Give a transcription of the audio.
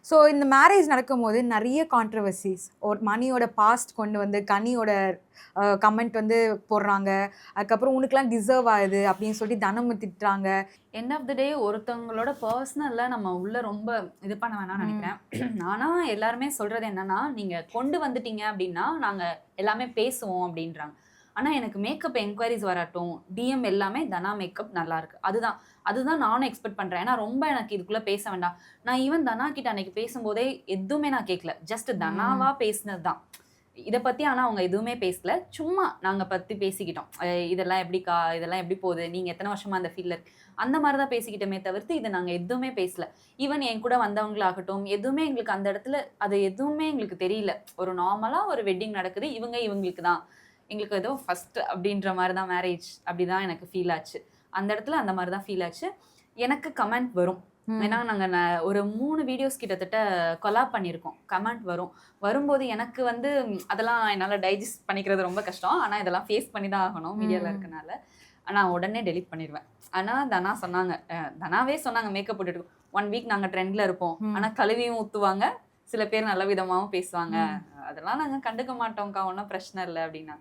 So இந்த marriage நடக்கும்போது நிறைய கான்ட்ரவர்சிஸ், ஒரு மணியோட பாஸ்ட் கொண்டு வந்து கனியோட கமெண்ட் வந்து போடுறாங்க. அதுக்கப்புறம் உனக்குலாம் டிசர்வ் ஆகுது அப்படின்னு சொல்லி தனம் திட்டுறாங்க. எண்ட் ஆஃப் த டே ஒருத்தவங்களோட பர்சனல்ல நம்ம உள்ள ரொம்ப இது பண்ண வேணாம்னு நினைக்கிறேன். ஆனா எல்லாருமே சொல்றது என்னன்னா, நீங்க கொண்டு வந்துட்டீங்க அப்படின்னா நாங்க எல்லாமே பேசுவோம் அப்படின்றாங்க. ஆனா எனக்கு மேக்கப் என்குயரீஸ் வரட்டும், டிஎம் எல்லாமே தனா மேக்கப் நல்லா இருக்கு. அதுதான் அதுதான் நானும் எக்ஸ்பெக்ட் பண்றேன். ஏன்னா ரொம்ப எனக்கு இதுக்குள்ள பேச வேண்டாம். நான் ஈவன் தனா கிட்ட அன்னைக்கு பேசும்போதே எதுவுமே நான் கேட்கல. ஜஸ்ட் தனாவா பேசினது தான். இத பத்தி ஆனா அவங்க எதுவுமே பேசல. சும்மா நாங்க பத்தி பேசிக்கிட்டோம். இதெல்லாம் எப்படிக்கா? இதெல்லாம் எப்படி போகுது? நீங்க எத்தன வருஷமா அந்த ஃபீல்ட்ல அந்த மாரி தான் பேசிக்கிட்டோமே தவிர்த்து, இத நாங்க எதுவுமே பேசல. ஈவன் என் கூட வந்தவங்களாகட்டும், எதுவுமே எங்களுக்கு அந்த இடத்துல அது எதுவுமே எங்களுக்கு தெரியல. ஒரு நார்மலா ஒரு வெட்டிங் நடக்குது. இவங்க இவங்களுக்கு தான். எங்களுக்கு ஏதோ ஃபர்ஸ்ட் அப்படின்ற மாரி தான் மேரேஜ் அப்படிதான் எனக்கு ஃபீல் ஆச்சு. அந்த இடத்துல அந்த மாரி தான் ஃபீல் ஆச்சு. எனக்கு கமெண்ட் வரும். ஏன்னா நாங்க ஒரு 3 வீடியோஸ் கிட்டத்தட்ட கொலாப் பண்ணியிருக்கோம். கமெண்ட் வரும். வரும்போது எனக்கு வந்து அதெல்லாம் என்னால டைஜஸ்ட் பண்ணிக்கிறது ரொம்ப கஷ்டம். ஆனா இதெல்லாம் ஃபேஸ் பண்ணி தான் ஆகணும் மீடியால இருக்கனால. ஆனா உடனே டெலீட் பண்ணிருவேன். ஆனா தனா சொன்னாங்க. தனாவே சொன்னாங்க மேக்கப் போட்டுட்டு 1 வீக் நாங்க ட்ரெண்ட்ல இருப்போம். ஆனா கழுவியும் ஊத்துவாங்க. சில பேர் நல்ல விதமாவும் பேசுவாங்க. அதெல்லாம் நாங்க கண்டுக்க மாட்டோம்க்கா. ஒண்ணும் பிரச்சனை இல்ல அப்டின்னாங்க.